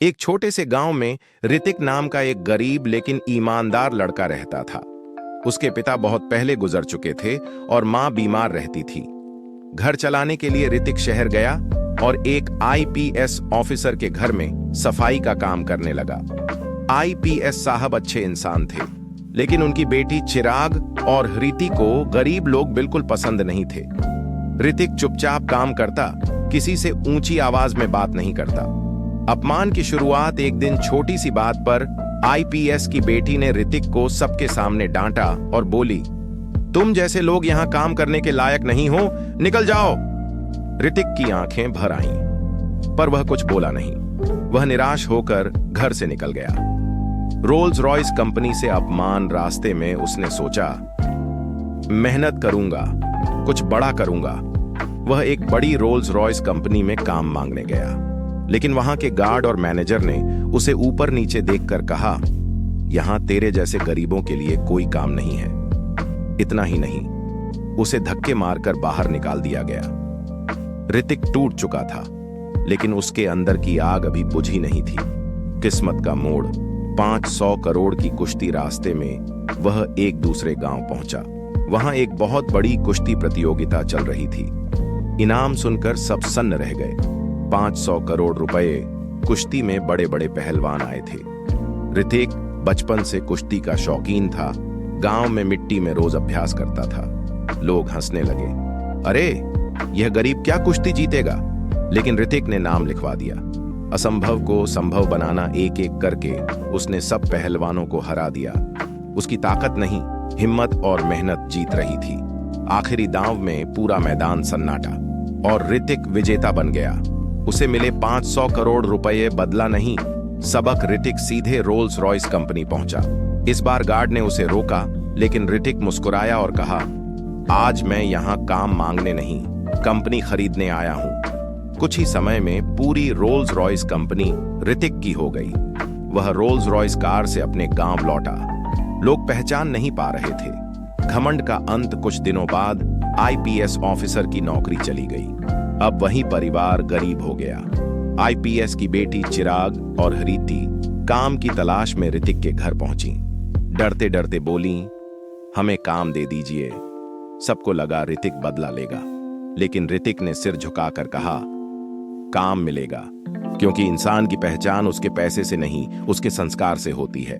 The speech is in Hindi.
एक छोटे से गांव में ऋतिक नाम का एक गरीब लेकिन ईमानदार लड़का रहता था। उसके पिता बहुत पहले गुजर चुके थे और मां बीमार रहती थी। घर चलाने के लिए ऋतिक शहर गया और एक आईपीएस ऑफिसर के घर में सफाई का काम करने लगा। आईपीएस साहब अच्छे इंसान थे, लेकिन उनकी बेटी चिराग और हृति को गरीब लोग बिल्कुल पसंद नहीं थे। ऋतिक चुपचाप काम करता, किसी से ऊंची आवाज में बात नहीं करता। अपमान की शुरुआत एक दिन छोटी सी बात पर आईपीएस की बेटी ने ऋतिक को सबके सामने डांटा और बोली, तुम जैसे लोग यहां काम करने के लायक नहीं हो, निकल जाओ। ऋतिक की आंखें भर आईं, पर वह कुछ बोला नहीं। वह निराश होकर घर से निकल गया। रोल्स रॉयस कंपनी से अपमान रास्ते में उसने सोचा, मेहनत करूंगा, कुछ बड़ा करूंगा। वह एक बड़ी रोल्स रॉयस कंपनी में काम मांगने गया, लेकिन वहां के गार्ड और मैनेजर ने उसे ऊपर नीचे देखकर कहा, यहां तेरे जैसे गरीबों के लिए कोई काम नहीं है। इतना ही नहीं, उसे धक्के मारकर बाहर निकाल दिया गया। ऋतिक टूट चुका था, लेकिन उसके अंदर की आग अभी बुझी नहीं थी। किस्मत का मोड़, 500 करोड़ की कुश्ती रास्ते में वह एक दूसरे गांव पहुंचा। वहां एक बहुत बड़ी कुश्ती प्रतियोगिता चल रही थी। इनाम सुनकर सब सन्न रह गए। 500 करोड़ रुपए। कुश्ती में बड़े बड़े पहलवान आए थे। ऋतिक बचपन से कुश्ती का शौकीन था। गांव में मिट्टी में रोज अभ्यास करता था। लोग हंसने लगे, अरे यह गरीब क्या कुश्ती जीतेगा। लेकिन ऋतिक ने नाम लिखवा दिया। असंभव को संभव बनाना एक एक करके उसने सब पहलवानों को हरा दिया। उसकी ताकत नहीं, हिम्मत और मेहनत जीत रही थी। आखिरी दांव में पूरा मैदान सन्नाटा और ऋतिक विजेता बन गया। उसे मिले 500 करोड़ रुपए बदला नहीं, सबक। ऋतिक सीधे रोल्स रॉयस कंपनी पहुंचा। इस बार गार्ड ने उसे रोका, लेकिन ऋतिक मुस्कुराया और कहा, आज मैं यहां काम मांगने नहीं, कंपनी खरीदने आया हूं। कुछ ही समय में पूरी रोल्स रॉयस कंपनी ऋतिक की हो गई। वह रोल्स रॉयस कार से अपने गांव लौटा। लोग पहचान नहीं पा रहे थे। घमंड का अंत। कुछ दिनों बाद आईपीएस ऑफिसर की नौकरी चली गई। अब वही परिवार गरीब हो गया। आईपीएस की बेटी चिराग और हृति काम की तलाश में ऋतिक के घर पहुंची। डरते डरते बोली, हमें काम दे दीजिए। सबको लगा ऋतिक बदला लेगा, लेकिन ऋतिक ने सिर झुकाकर कहा, काम मिलेगा, क्योंकि इंसान की पहचान उसके पैसे से नहीं, उसके संस्कार से होती है।